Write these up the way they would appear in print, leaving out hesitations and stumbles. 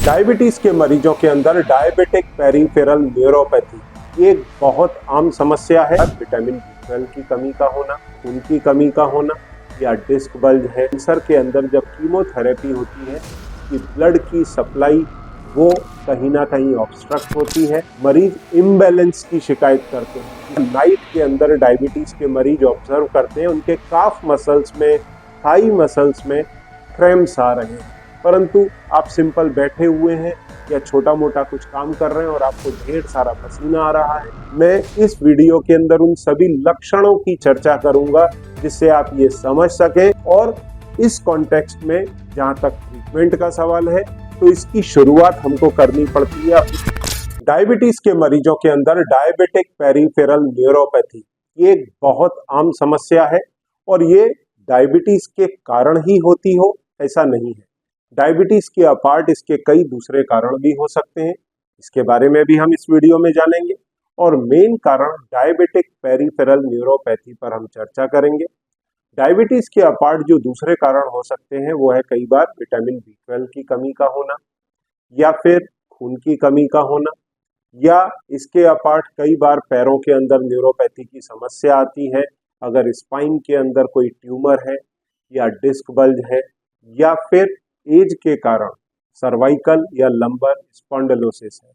Diabetes के मरीजों के अंदर डायबिटिक पेरिफेरल न्यूरोपैथी एक बहुत आम समस्या है। विटामिन B12 की कमी का होना, खून की कमी का होना या डिस्क बल्ज है। कैंसर के अंदर जब कीमोथेरेपी होती है कि ब्लड की सप्लाई वो कहीं ना कहीं ऑब्स्ट्रक्ट होती है, मरीज इम्बैलेंस की शिकायत करते हैं। नाइट के अंदर डायबिटीज के मरीज ऑब्जर्व करते हैं उनके काफ मसल्स में, थाई मसल्स में क्रैम्प्स आ रहे हैं, परंतु आप सिंपल बैठे हुए हैं या छोटा मोटा कुछ काम कर रहे हैं और आपको ढेर सारा पसीना आ रहा है। मैं इस वीडियो के अंदर उन सभी लक्षणों की चर्चा करूंगा जिससे आप ये समझ सकें, और इस कॉन्टेक्स्ट में जहां तक ट्रीटमेंट का सवाल है तो इसकी शुरुआत हमको करनी पड़ती है। डायबिटीज के मरीजों के अंदर डायबिटिक पेरिफेरल न्यूरोपैथी ये एक बहुत आम समस्या है, और ये डायबिटीज के कारण ही होती हो ऐसा नहीं है। डायबिटीज के अपार्ट इसके कई दूसरे कारण भी हो सकते हैं, इसके बारे में भी हम इस वीडियो में जानेंगे। और मेन कारण डायबिटिक पेरिफेरल न्यूरोपैथी पर हम चर्चा करेंगे। डायबिटीज के अपार्ट जो दूसरे कारण हो सकते हैं वो है कई बार विटामिन B12 की कमी का होना, या फिर खून की कमी का होना, या इसके अपार्ट कई बार पैरों के अंदर न्यूरोपैथी की समस्या आती है अगर स्पाइन के अंदर कोई ट्यूमर है या डिस्क बल्ज है, या फिर एज के कारण सर्वाइकल या लंबर स्पॉन्डिलोसिस है,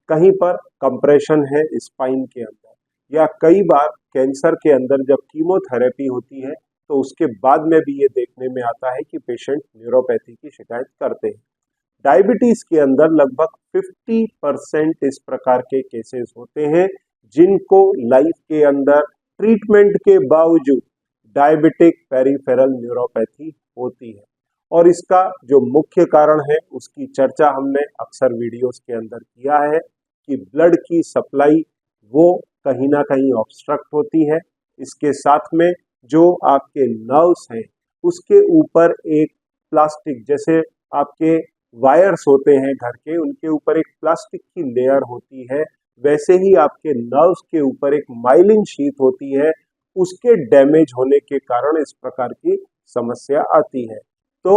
कहीं पर कंप्रेशन है स्पाइन के अंदर, या कई बार कैंसर के अंदर जब कीमोथेरेपी होती है तो उसके बाद में भी ये देखने में आता है कि पेशेंट न्यूरोपैथी की शिकायत करते हैं। डायबिटीज के अंदर लगभग 50% इस प्रकार के केसेस होते हैं जिनको लाइफ के अंदर ट्रीटमेंट के बावजूद डायबिटिक पेरिफेरल न्यूरोपैथी होती है, और इसका जो मुख्य कारण है उसकी चर्चा हमने अक्सर वीडियोस के अंदर किया है कि ब्लड की सप्लाई वो कहीं ना कहीं ऑब्स्ट्रक्ट होती है। इसके साथ में जो आपके नर्व्स हैं उसके ऊपर एक प्लास्टिक, जैसे आपके वायर्स होते हैं घर के, उनके ऊपर एक प्लास्टिक की लेयर होती है, वैसे ही आपके नर्व्स के ऊपर एक माइलिन शीट होती है, उसके डैमेज होने के कारण इस प्रकार की समस्या आती है। तो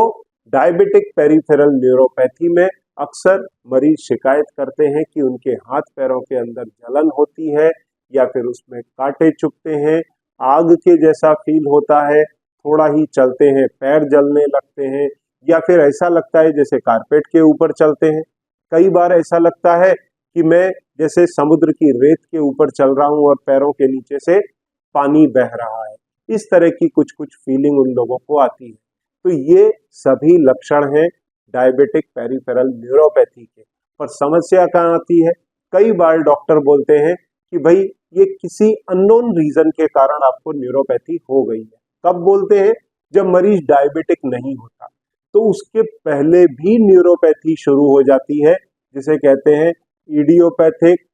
डायबिटिक पेरिफेरल न्यूरोपैथी में अक्सर मरीज शिकायत करते हैं कि उनके हाथ पैरों के अंदर जलन होती है, या फिर उसमें कांटे चुभते हैं, आग के जैसा फील होता है, थोड़ा ही चलते हैं पैर जलने लगते हैं, या फिर ऐसा लगता है जैसे कारपेट के ऊपर चलते हैं। कई बार ऐसा लगता है कि मैं जैसे समुद्र की रेत के ऊपर चल रहा हूं और पैरों के नीचे से पानी बह रहा है। इस तरह की कुछ कुछ फीलिंग उन लोगों को आती है। तो ये सभी लक्षण हैं डायबिटिक पेरिफेरल न्यूरोपैथी के। पर समस्या कहाँ आती है? कई बार डॉक्टर बोलते हैं कि भाई ये किसी अननोन रीजन के कारण आपको न्यूरोपैथी हो गई है। कब बोलते हैं? जब मरीज डायबिटिक नहीं होता, तो उसके पहले भी न्यूरोपैथी शुरू हो जाती है, जिसे कहते हैं इडियोपैथिक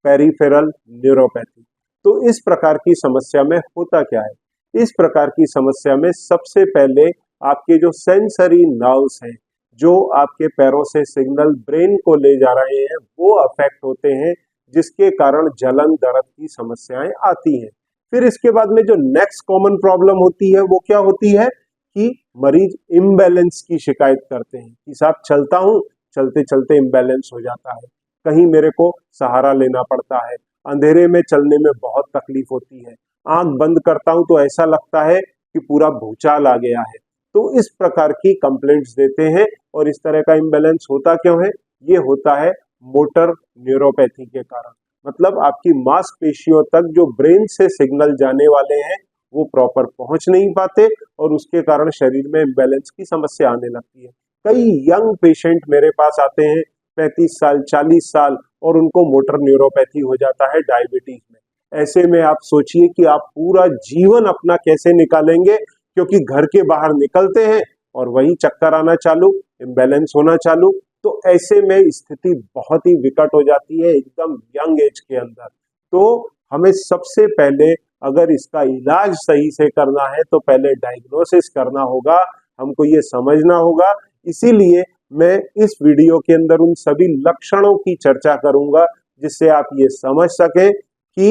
पेरिफेरल न्यूरोपैथी। तो इस प्रकार की समस्या में होता क्या है? इस प्रकार की समस्या में सबसे पहले आपके जो सेंसरी नर्व्स हैं, जो आपके पैरों से सिग्नल ब्रेन को ले जा रहे हैं, वो अफेक्ट होते हैं, जिसके कारण जलन दर्द की समस्याएं आती हैं। फिर इसके बाद में जो नेक्स्ट कॉमन प्रॉब्लम होती है वो क्या होती है कि मरीज इम्बैलेंस की शिकायत करते हैं कि साहब चलता हूं, चलते चलते इम्बैलेंस हो जाता है, कहीं मेरे को सहारा लेना पड़ता है, अंधेरे में चलने में बहुत तकलीफ होती है, आंख बंद करता हूं तो ऐसा लगता है कि पूरा भूचाल आ गया है। तो इस प्रकार की कंप्लेंट्स देते हैं। और इस तरह का इम्बैलेंस होता क्यों है? ये होता है मोटर न्यूरोपैथी के कारण। मतलब आपकी मांसपेशियों तक जो ब्रेन से सिग्नल जाने वाले हैं वो प्रॉपर पहुंच नहीं पाते, और उसके कारण शरीर में इम्बैलेंस की समस्या आने लगती है। कई यंग पेशेंट मेरे पास आते हैं 35 साल 40 साल, और उनको मोटर न्यूरोपैथी हो जाता है डायबिटीज में। ऐसे में आप सोचिए कि आप पूरा जीवन अपना कैसे निकालेंगे, क्योंकि घर के बाहर निकलते हैं और वही चक्कर आना चालू, इम्बैलेंस होना चालू। तो ऐसे में स्थिति बहुत ही विकट हो जाती है एकदम यंग एज के अंदर। तो हमें सबसे पहले अगर इसका इलाज सही से करना है तो पहले डायग्नोसिस करना होगा, हमको ये समझना होगा। इसीलिए मैं इस वीडियो के अंदर उन सभी लक्षणों की चर्चा करूंगा जिससे आप ये समझ सकें कि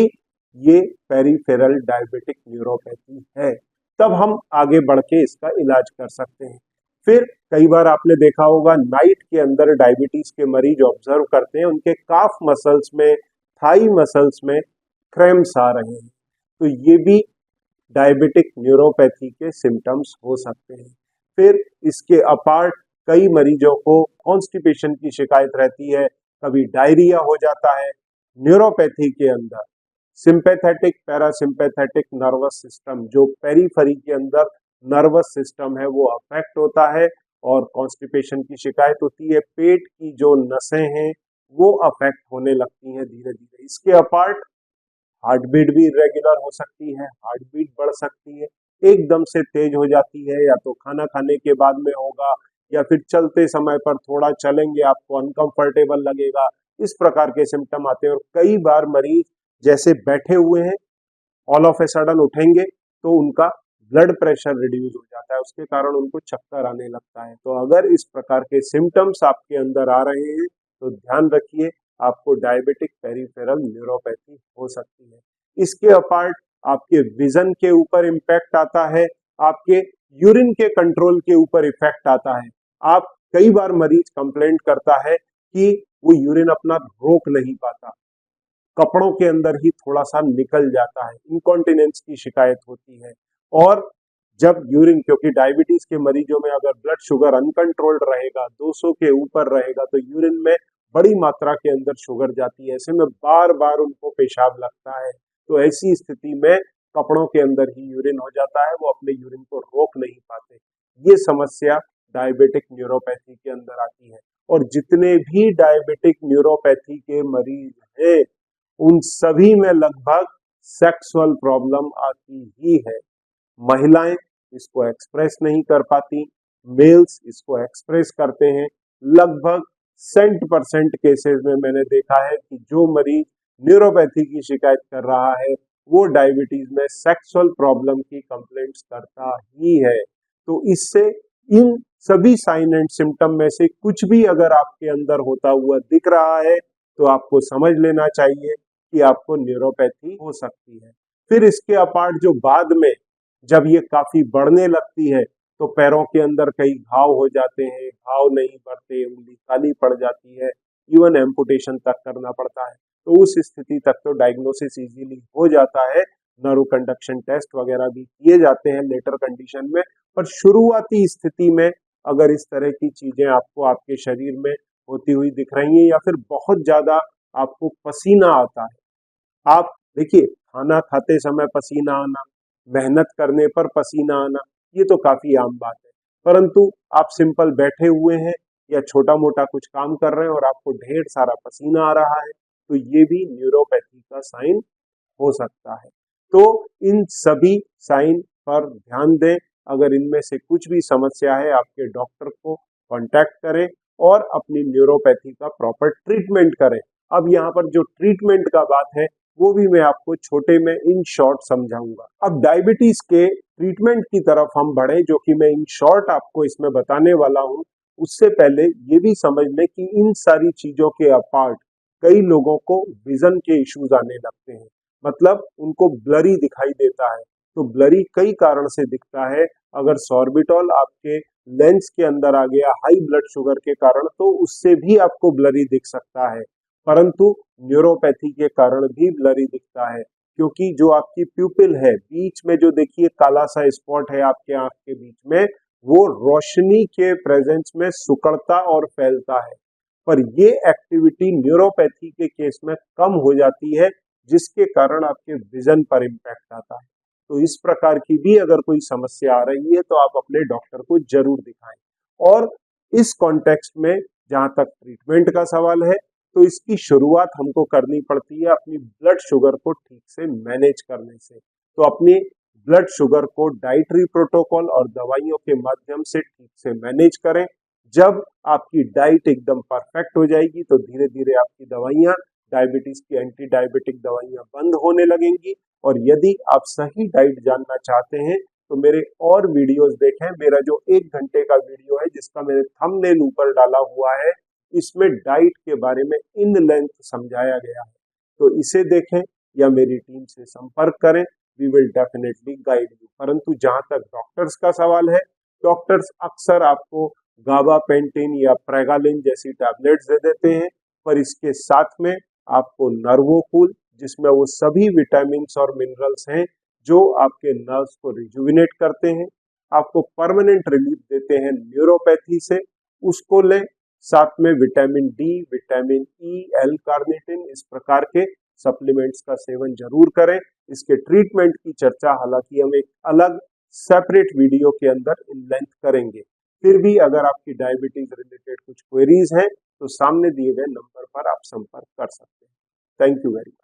ये पेरिफेरल डायबिटिक न्यूरोपैथी है। तब हम आगे बढ़ के इसका इलाज कर सकते हैं। फिर कई बार आपने देखा होगा नाइट के अंदर डायबिटीज के मरीज ऑब्जर्व करते हैं, उनके काफ मसल्स में, थाई मसल्स में क्रैम्प्स आ रहे हैं, तो ये भी डायबिटिक न्यूरोपैथी के सिम्टम्स हो सकते हैं। फिर इसके अपार्ट कई मरीजों को कॉन्स्टिपेशन की शिकायत रहती है, कभी डायरिया हो जाता है। न्यूरोपैथी के अंदर सिंपैथेटिक पैरासिम्पैथेटिक नर्वस सिस्टम, जो पेरीफेरी के अंदर नर्वस सिस्टम है, वो अफेक्ट होता है और कॉन्स्टिपेशन की शिकायत होती है। पेट की जो नसें हैं वो अफेक्ट होने लगती हैं धीरे धीरे। इसके अपार्ट हार्ट बीट भी इरेगुलर हो सकती है, हार्ट बीट बढ़ सकती है, एकदम से तेज हो जाती है, या तो खाना खाने के बाद में होगा या फिर चलते समय पर थोड़ा चलेंगे आपको अनकंफर्टेबल लगेगा, इस प्रकार के सिम्टम आते हैं। और कई बार मरीज जैसे बैठे हुए हैं, ऑल ऑफ ए सडन उठेंगे तो उनका ब्लड प्रेशर रिड्यूस हो जाता है, उसके कारण उनको चक्कर आने लगता है। तो अगर इस प्रकार के सिम्टम्स आपके अंदर आ रहे हैं तो ध्यान रखिए, आपको डायबिटिक पेरिफेरल न्यूरोपैथी हो सकती है। इसके अपार्ट आपके विजन के ऊपर इम्पैक्ट आता है, आपके यूरिन के कंट्रोल के ऊपर इफेक्ट आता है। आप कई बार मरीज कंप्लेंट करता है कि वो यूरिन अपना रोक नहीं पाता, कपड़ों के अंदर ही थोड़ा सा निकल जाता है, इनकॉन्टिनेंस की शिकायत होती है। और जब यूरिन, क्योंकि डायबिटीज के मरीजों में अगर ब्लड शुगर अनकंट्रोल्ड रहेगा, 200 के ऊपर रहेगा, तो यूरिन में बड़ी मात्रा के अंदर शुगर जाती है, ऐसे में बार बार उनको पेशाब लगता है। तो ऐसी स्थिति में कपड़ों के अंदर ही यूरिन हो जाता है, वो अपने यूरिन को रोक नहीं पाते। ये समस्या डायबिटिक न्यूरोपैथी के अंदर आती है। और जितने भी डायबिटिक न्यूरोपैथी के मरीज हैं उन सभी में लगभग सेक्सुअल प्रॉब्लम आती ही है। महिलाएं इसको एक्सप्रेस नहीं कर पाती, मेल्स इसको एक्सप्रेस करते हैं। लगभग 60% केसेस में मैंने देखा है कि जो मरीज न्यूरोपैथी की शिकायत कर रहा है वो डायबिटीज में सेक्सुअल प्रॉब्लम की कंप्लेंट्स करता ही है। तो इससे इन सभी साइन एंड सिम्टम में से कुछ भी अगर आपके अंदर होता हुआ दिख रहा है तो आपको समझ लेना चाहिए कि आपको न्यूरोपैथी हो सकती है। फिर इसके अपार्ट जो बाद में जब ये काफी बढ़ने लगती है तो पैरों के अंदर कई घाव हो जाते हैं, घाव नहीं भरते, उंगली काली पड़ जाती है, इवन एम्पुटेशन तक करना पड़ता है। तो उस स्थिति तक तो डायग्नोसिस इजीली हो जाता है, नर्व कंडक्शन टेस्ट वगैरह भी किए जाते हैं लेटर कंडीशन में। पर शुरुआती स्थिति में अगर इस तरह की चीजें आपको आपके शरीर में होती हुई दिख रही हैं या फिर बहुत ज्यादा आपको पसीना आता है, आप देखिए खाना खाते समय पसीना आना, मेहनत करने पर पसीना आना, ये तो काफी आम बात है। परंतु आप सिंपल बैठे हुए हैं या छोटा मोटा कुछ काम कर रहे हैं और आपको ढेर सारा पसीना आ रहा है, तो ये भी न्यूरोपैथी का साइन हो सकता है। तो इन सभी साइन पर ध्यान दें। अगर इनमें से कुछ भी समस्या है, आपके डॉक्टर को कांटेक्ट करें और अपनी न्यूरोपैथी का प्रॉपर ट्रीटमेंट करें। अब यहाँ पर जो ट्रीटमेंट का बात है वो भी मैं आपको छोटे में इन शॉर्ट समझाऊंगा। अब डायबिटीज के ट्रीटमेंट की तरफ हम बढ़े, जो कि मैं इन शॉर्ट आपको इसमें बताने वाला हूँ। उससे पहले ये भी समझ लें कि इन सारी चीजों के अपार्ट कई लोगों को विजन के इश्यूज आने लगते हैं, मतलब उनको ब्लरी दिखाई देता है। तो ब्लरी कई कारण से दिखता है। अगर सॉर्बिटॉल आपके लेंस के अंदर आ गया हाई ब्लड शुगर के कारण, तो उससे भी आपको ब्लरी दिख सकता है। परंतु न्यूरोपैथी के कारण भी ब्लरी दिखता है, क्योंकि जो आपकी प्यूपिल है, बीच में जो देखिए काला सा स्पॉट है आपके आंख के बीच में, वो रोशनी के प्रेजेंस में सिकुड़ता और फैलता है। पर ये एक्टिविटी न्यूरोपैथी के केस में कम हो जाती है, जिसके कारण आपके विजन पर इम्पैक्ट आता है। तो इस प्रकार की भी अगर कोई समस्या आ रही है तो आप अपने डॉक्टर को जरूर दिखाएं। और इस कॉन्टेक्स्ट में जहां तक ट्रीटमेंट का सवाल है, तो इसकी शुरुआत हमको करनी पड़ती है अपनी ब्लड शुगर को ठीक से मैनेज करने से। तो अपनी ब्लड शुगर को डाइटरी प्रोटोकॉल और दवाइयों के माध्यम से ठीक से मैनेज करें। जब आपकी डाइट एकदम परफेक्ट हो जाएगी तो धीरे धीरे आपकी दवाइयाँ, डायबिटीज की एंटी डायबिटिक दवाइयाँ बंद होने लगेंगी। और यदि आप सही डाइट जानना चाहते हैं तो मेरे और वीडियोस देखें। मेरा जो 1 घंटे का वीडियो है जिसका मैंने थंबनेल ऊपर डाला हुआ है, इसमें डाइट के बारे में इन लेंथ समझाया गया है, तो इसे देखें या मेरी टीम से संपर्क करें। We will definitely guide you. परंतु जहां तक डॉक्टर्स का सवाल है डॉक्टर्स अक्सर आपको गाबापेंटिन या प्रेगालिन जैसी टैबलेट्स दे देते हैं, पर इसके साथ में आपको नर्वोकूल, जिसमें वो सभी विटामिन और मिनरल्स हैं जो आपके नर्व्स को रिजुविनेट करते हैं, आपको परमानेंट रिलीफ देते हैं न्यूरोपैथी से, उसको लें। साथ में vitamin D, vitamin E, L carnitine, इस प्रकार के सप्लीमेंट्स का सेवन जरूर करें। इसके ट्रीटमेंट की चर्चा हालांकि हम एक अलग सेपरेट वीडियो के अंदर इन लेंथ करेंगे। फिर भी अगर आपकी डायबिटीज रिलेटेड कुछ क्वेरीज हैं तो सामने दिए गए नंबर पर आप संपर्क कर सकते हैं। Thank you very much.